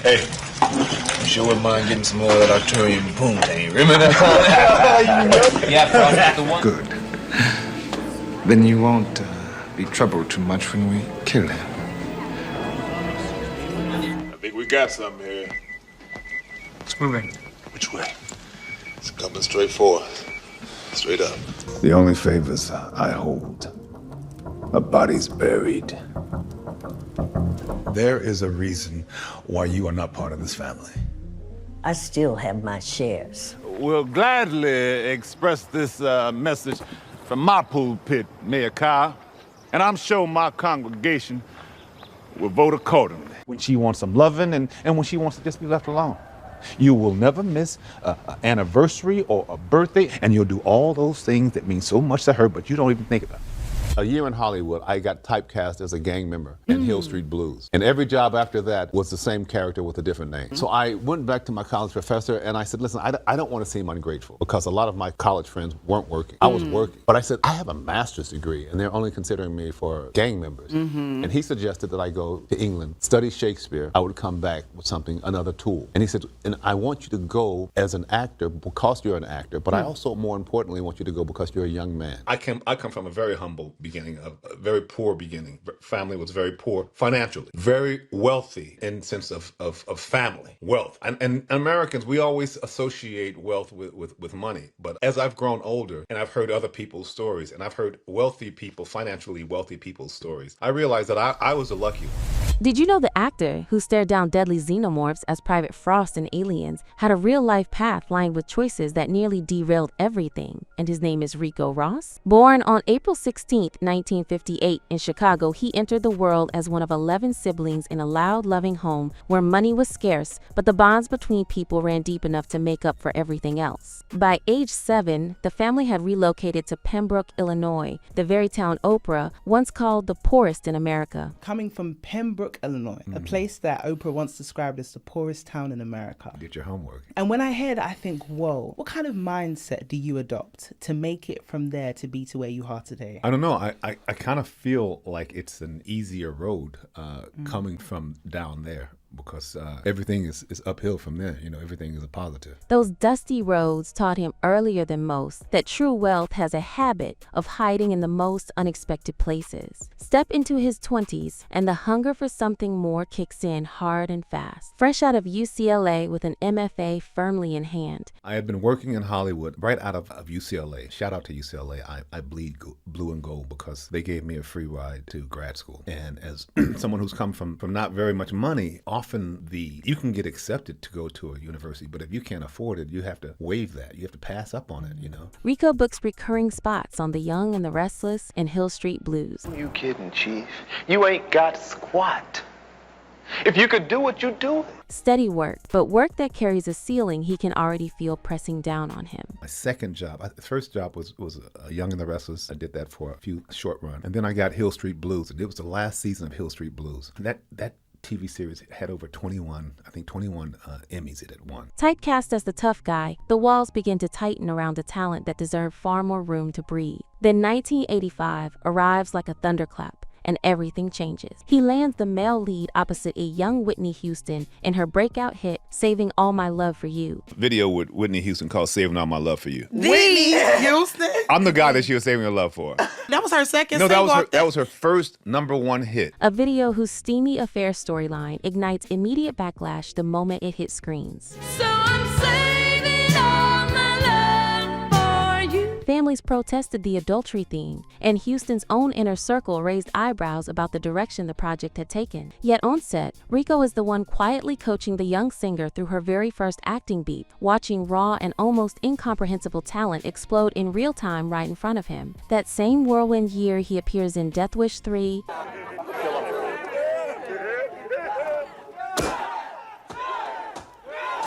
Hey, you sure wouldn't mind getting some more of that Arturian poontang. Remember that? Yeah, Frost, the one. Good. Then you won't be troubled too much when we kill him. I think we got something here. It's moving. Which way? It's coming straight for us. Straight up. The only favors I hold are bodies buried. There is a reason why you are not part of this family. I still have my shares. Will gladly express this message from my pulpit, Mayor Kyle, and I'm sure my congregation will vote accordingly. When she wants some loving and when she wants to just be left alone. You will never miss an anniversary or a birthday, and you'll do all those things that mean so much to her, but you don't even think about it. A year in Hollywood, I got typecast as a gang member in Hill Street Blues. And every job after that was the same character with a different name. So I went back to my college professor and I said, listen, I don't want to seem ungrateful because a lot of my college friends weren't working. I was working. But I said, I have a master's degree and they're only considering me for gang members. And he suggested that I go to England, study Shakespeare. I would come back with something, another tool. And he said, and I want you to go as an actor because you're an actor, but I also, more importantly, want you to go because you're a young man. I come from a very humble beginning, a very poor beginning. Family was very poor financially, very wealthy in sense of family, wealth. And Americans, we always associate wealth with money. But as I've grown older and I've heard other people's stories and I've heard wealthy people, financially wealthy people's stories, I realized that I was the lucky one. Did you know the actor who stared down deadly xenomorphs as Private Frost in Aliens had a real-life path lined with choices that nearly derailed everything, and his name is Ricco Ross? Born on April 16, 1958 in Chicago, he entered the world as one of 11 siblings in a loud, loving home where money was scarce, but the bonds between people ran deep enough to make up for everything else. By age 7, the family had relocated to Pembroke, Illinois, the very town Oprah once called the poorest in America. Coming from Pembroke, Illinois, a place that Oprah once described as the poorest town in America. Did your homework. And when I hear that, I think, whoa, what kind of mindset do you adopt to make it from there to be to where you are today? I don't know. I kind of feel like it's an easier road coming from down there. Because everything is uphill from there. You know, everything is a positive. Those dusty roads taught him earlier than most that true wealth has a habit of hiding in the most unexpected places. Step into his 20s and the hunger for something more kicks in hard and fast. Fresh out of UCLA with an MFA firmly in hand. I had been working in Hollywood right out of UCLA. Shout out to UCLA. I bleed blue and gold because they gave me a free ride to grad school. And as someone who's come from not very much money, often you can get accepted to go to a university, but if you can't afford it, you have to waive that. You have to pass up on it, you know. Ricco books recurring spots on The Young and the Restless and Hill Street Blues. You kidding, Chief? You ain't got squat. If you could do it, you'd do it. Steady work, but work that carries a ceiling he can already feel pressing down on him. My second job, the first job was Young and the Restless. I did that for a few short run. And then I got Hill Street Blues. It was the last season of Hill Street Blues. That TV series had over 21 Emmys it had won. Typecast as the tough guy, the walls begin to tighten around a talent that deserved far more room to breathe. Then 1985 arrives like a thunderclap, and everything changes. He lands the male lead opposite a young Whitney Houston in her breakout hit, Saving All My Love for You. Video with Whitney Houston called Saving All My Love for You. Whitney Houston? I'm the guy that she was saving her love for. That was her second No, single. that was her first #1 hit. A video whose steamy affair storyline ignites immediate backlash the moment it hits screens. So I'm saving all my love for you. Families protested the adultery theme, and Houston's own inner circle raised eyebrows about the direction the project had taken. Yet on set, Ricco is the one quietly coaching the young singer through her very first acting beat, watching raw and almost incomprehensible talent explode in real time right in front of him. That same whirlwind year, he appears in Death Wish 3,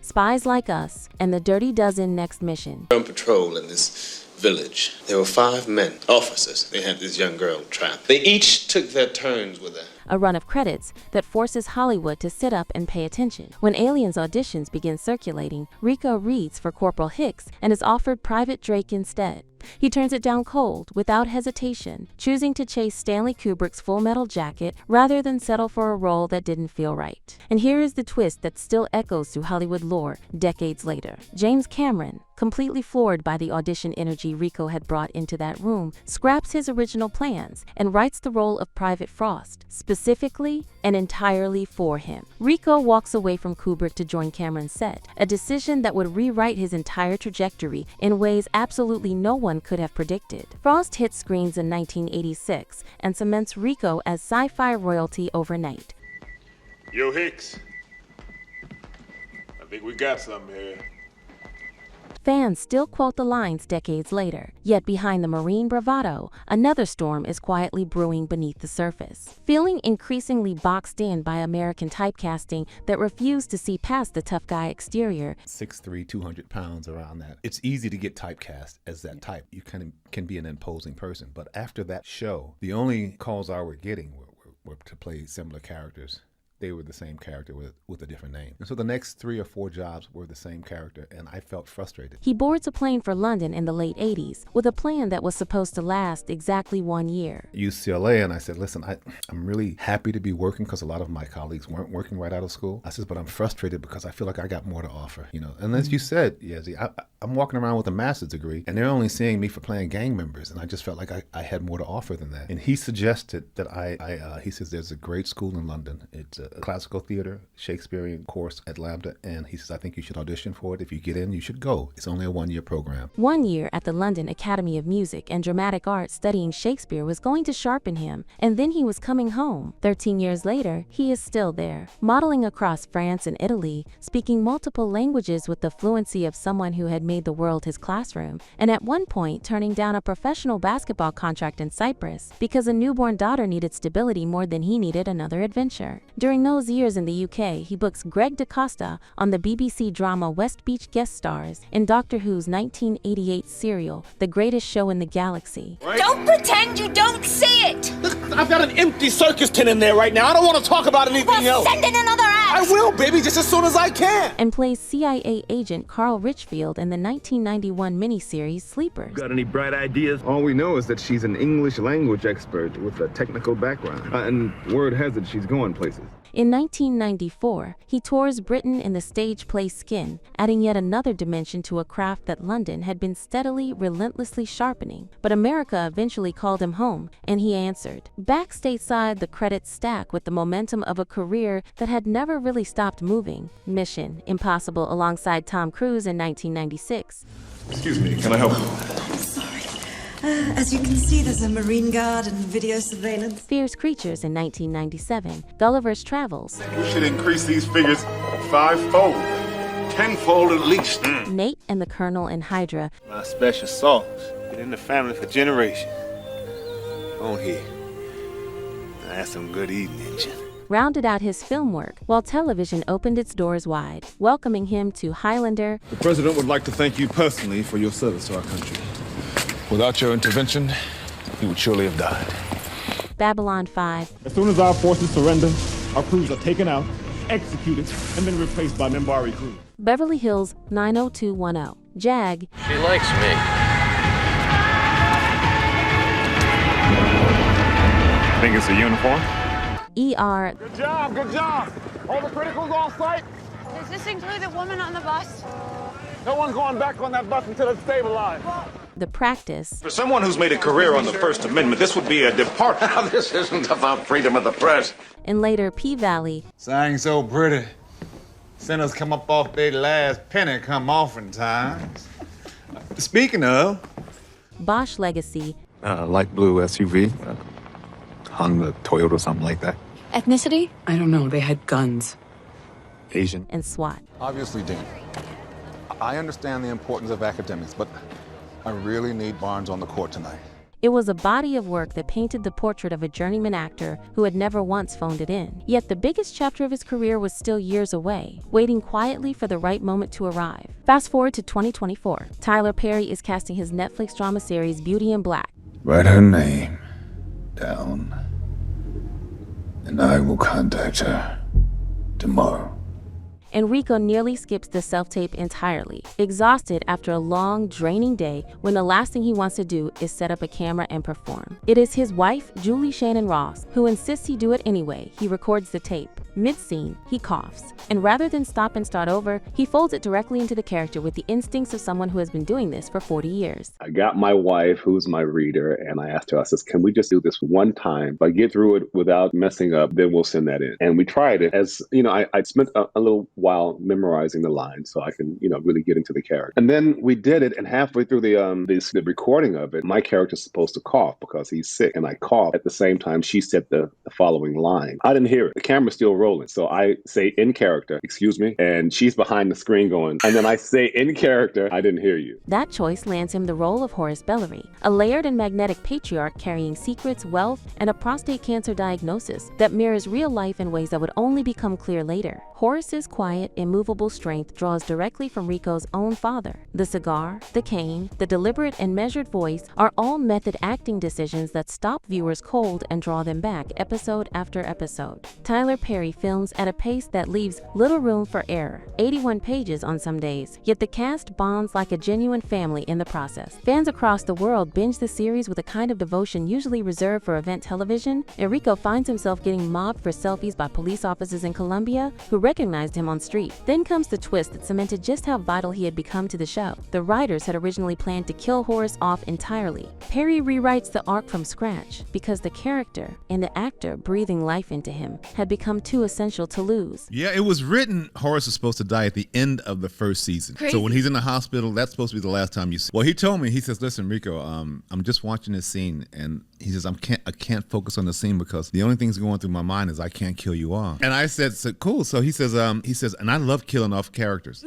Spies Like Us, and The Dirty Dozen Next Mission. On patrol in this village. There were 5 men, officers. They had this young girl trapped. They each took their turns with her. A run of credits that forces Hollywood to sit up and pay attention. When Aliens auditions begin circulating, Ricco reads for Corporal Hicks and is offered Private Drake instead. He turns it down cold, without hesitation, choosing to chase Stanley Kubrick's Full Metal Jacket rather than settle for a role that didn't feel right. And here is the twist that still echoes through Hollywood lore decades later. James Cameron, completely floored by the audition energy Ricco had brought into that room, scraps his original plans and writes the role of Private Frost, specifically and entirely for him. Ricco walks away from Kubrick to join Cameron's set, a decision that would rewrite his entire trajectory in ways absolutely no one could have predicted. Frost hits screens in 1986 and cements Ricco as sci-fi royalty overnight. Yo, Hicks. I think we got something here. Fans still quote the lines decades later, yet behind the marine bravado, another storm is quietly brewing beneath the surface. Feeling increasingly boxed in by American typecasting that refused to see past the tough guy exterior. 6'3", 200 pounds, around that. It's easy to get typecast as that type. You kind of can be an imposing person. But after that show, the only calls I were getting were to play similar characters. They were the same character with a different name. And so the next 3 or 4 jobs were the same character, and I felt frustrated. He boards a plane for London in the late 80s with a plan that was supposed to last exactly 1 year. UCLA, and I said, listen, I'm really happy to be working because a lot of my colleagues weren't working right out of school. I said, but I'm frustrated because I feel like I got more to offer, you know. And as you said, Yezi, I'm walking around with a master's degree, and they're only seeing me for playing gang members, and I just felt like I had more to offer than that. And he suggested that he says there's a great school in London. It's a classical theater, Shakespearean course at Lambda, and he says, I think you should audition for it. If you get in, you should go. It's only a 1-year program. 1 year at the London Academy of Music and Dramatic Art studying Shakespeare was going to sharpen him, and then he was coming home. 13 years later, he is still there, modeling across France and Italy, speaking multiple languages with the fluency of someone who had made the world his classroom, and at one point turning down a professional basketball contract in Cyprus because a newborn daughter needed stability more than he needed another adventure. During those years in the UK, he books Greg DaCosta on the BBC drama West Beach guest stars in Doctor Who's 1988 serial, The Greatest Show in the Galaxy. Right. Don't pretend you don't see it! Look, I've got an empty circus tent in there right now. I don't want to talk about anything else. Send in another act! I will, baby, just as soon as I can! And plays CIA agent Carl Richfield in the 1991 miniseries Sleepers. Got any bright ideas? All we know is that she's an English language expert with a technical background. And word has it she's going places. In 1994, he tours Britain in the stage play Skin, adding yet another dimension to a craft that London had been steadily, relentlessly sharpening. But America eventually called him home, and he answered. Back stateside, the credits stack with the momentum of a career that had never really stopped moving. Mission Impossible alongside Tom Cruise in 1996. Excuse me, can I help you? As you can see, there's a marine guard and video surveillance. Fierce Creatures in 1997. Gulliver's Travels. We should increase these figures 5-fold, 10-fold at least. Nate and the Colonel in Hydra. My special sauce. Been in the family for generations. On here. That's some good eating, engine. Rounded out his film work while television opened its doors wide, welcoming him to Highlander. The president would like to thank you personally for your service to our country. Without your intervention, he would surely have died. Babylon 5. As soon as our forces surrender, our crews are taken out, executed, and then replaced by Minbari crews. Beverly Hills 90210. Jag. She likes me. Think it's a uniform? ER. Good job, good job. All the criticals on site? Does this include the woman on the bus? No one's going back on that bus until it's stabilized. The Practice. For someone who's made a career on the First Amendment, this would be a departure. This isn't about freedom of the press. And later, P-Valley. Sang so pretty. Sinners come up off their last penny come oftentimes. Speaking of. Bosch Legacy. Light blue SUV. Honda, Toyota, something like that. Ethnicity? I don't know. They had guns. Asian. And SWAT. Obviously, Dean, I understand the importance of academics, but I really need Barnes on the court tonight. It was a body of work that painted the portrait of a journeyman actor who had never once phoned it in. Yet the biggest chapter of his career was still years away, waiting quietly for the right moment to arrive. Fast forward to 2024. Tyler Perry is casting his Netflix drama series Beauty in Black. Write her name down, and I will contact her tomorrow. and Ricco nearly skips the self-tape entirely, exhausted after a long, draining day when the last thing he wants to do is set up a camera and perform. It is his wife, Julie Shannon Ross, who insists he do it anyway. He records the tape. Mid-scene, he coughs, and rather than stop and start over, he folds it directly into the character with the instincts of someone who has been doing this for 40 years. I got my wife, who's my reader, and I asked her, I says, can we just do this one time? If I get through it without messing up, then we'll send that in. And we tried it. As you know, I spent a little while memorizing the lines so I can, really get into the character. And then we did it, and halfway through the recording of it, my character's supposed to cough because he's sick, and I coughed. At the same time, she said the following line. I didn't hear it. The camera's still rolling. So I say in character, excuse me, and she's behind the screen going, and then I say in character, I didn't hear you. That choice lands him the role of Horace Bellery, a layered and magnetic patriarch carrying secrets, wealth, and a prostate cancer diagnosis that mirrors real life in ways that would only become clear later. Horace's quiet, immovable strength draws directly from Ricco's own father. The cigar, the cane, the deliberate and measured voice are all method acting decisions that stop viewers cold and draw them back episode after episode. Tyler Perry films at a pace that leaves little room for error, 81 pages on some days, yet the cast bonds like a genuine family in the process. Fans across the world binge the series with a kind of devotion usually reserved for event television, and Ricco finds himself getting mobbed for selfies by police officers in Colombia who recognized him on street. Then comes the twist that cemented just how vital he had become to the show. The writers had originally planned to kill Horace off entirely. Perry rewrites the arc from scratch because the character and the actor breathing life into him had become too essential to lose. Yeah, it was written Horace was supposed to die at the end of the first season. Crazy. So when he's in the hospital, that's supposed to be the last time you see. Well, he told me, he says, listen, Ricco, I'm just watching this scene, and he says, I can't focus on the scene because the only thing's going through my mind is I can't kill you off. And I said, so cool. So he says, and I love killing off characters.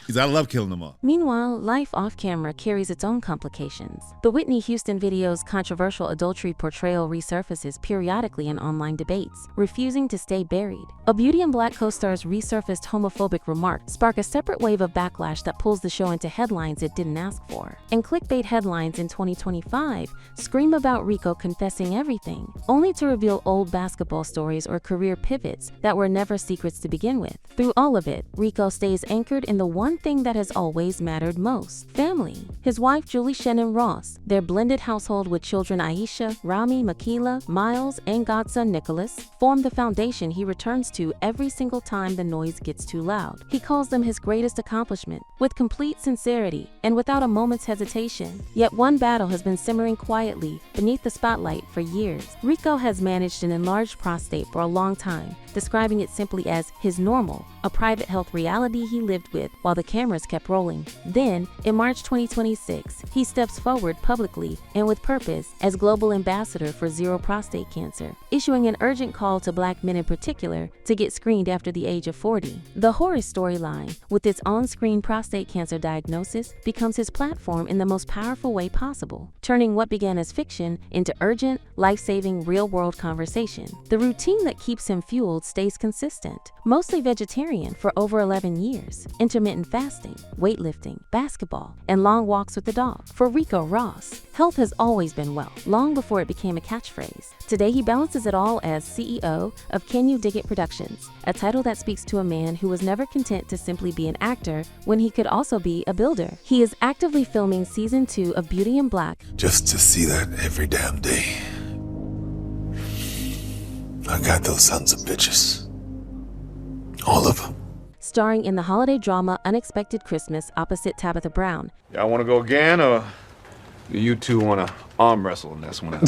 He says, I love killing them off. Meanwhile, life off camera carries its own complications. The Whitney Houston video's controversial adultery portrayal resurfaces periodically in online debates, refusing to stay buried. A Beauty and Black co-star's resurfaced homophobic remarks spark a separate wave of backlash that pulls the show into headlines it didn't ask for. And clickbait headlines in 2025 scream about Ricco confessing everything, only to reveal old basketball stories or career pivots that were never secrets to begin with. Through all of it, Ricco stays anchored in the one thing that has always mattered most: family. His wife, Julie Shannon Ross, their blended household with children Aisha, Rami, Makila, Miles, and godson Nicholas, form the foundation he returns to every single time the noise gets too loud. He calls them his greatest accomplishment, with complete sincerity and without a moment's hesitation. Yet one battle has been simmering quietly beneath the spotlight for years. Ricco has managed an enlarged prostate for a long time, describing it simply as his normal, a private health reality he lived with while the cameras kept rolling. Then, in March 2026, he steps forward publicly and with purpose as global ambassador for Zero Prostate Cancer, issuing an urgent call to Black men in particular to get screened after the age of 40. The Horace storyline, with its on-screen prostate cancer diagnosis, becomes his platform in the most powerful way possible, turning what began as fiction into urgent, life-saving, real-world conversation. The routine that keeps him fueled stays consistent, mostly vegetarian for over 11 years, intermittent fasting, weightlifting, basketball, and long walks with the dog. For Ricco Ross, health has always been wealth, long before it became a catchphrase. Today he balances it all as CEO of Can You Dig It Productions, a title that speaks to a man who was never content to simply be an actor when he could also be a builder. He is actively filming season 2 of Beauty and Black. Just to see that every damn day. I got those sons of bitches. All of them. Starring in the holiday drama Unexpected Christmas opposite Tabitha Brown. Y'all want to go again, or do you two want to arm wrestle in this one?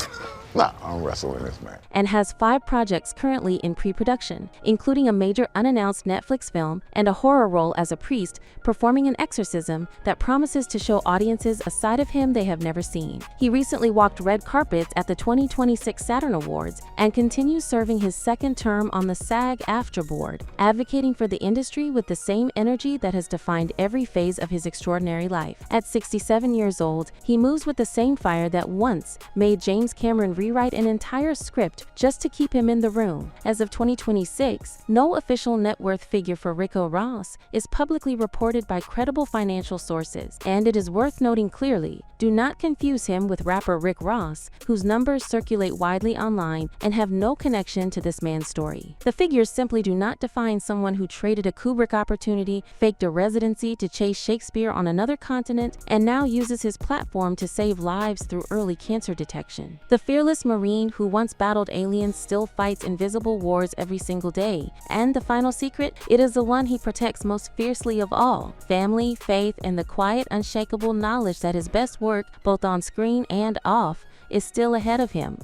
Not arm wrestling this man. And has 5 projects currently in pre-production, including a major unannounced Netflix film and a horror role as a priest performing an exorcism that promises to show audiences a side of him they have never seen. He recently walked red carpets at the 2026 Saturn Awards and continues serving his second term on the SAG-AFTRA board, advocating for the industry with the same energy that has defined every phase of his extraordinary life. At 67 years old, he moves with the same fire that once made James Cameron rewrite an entire script just to keep him in the room. As of 2026, no official net worth figure for Ricco Ross is publicly reported by credible financial sources, and it is worth noting clearly, do not confuse him with rapper Rick Ross, whose numbers circulate widely online and have no connection to this man's story. The figures simply do not define someone who traded a Kubrick opportunity, faked a residency to chase Shakespeare on another continent, and now uses his platform to save lives through early cancer detection. The fearless Marine who once battled aliens still fights invisible wars every single day. And the final secret? It is the one he protects most fiercely of all: family, faith, and the quiet, unshakable knowledge that his best work, both on screen and off, is still ahead of him.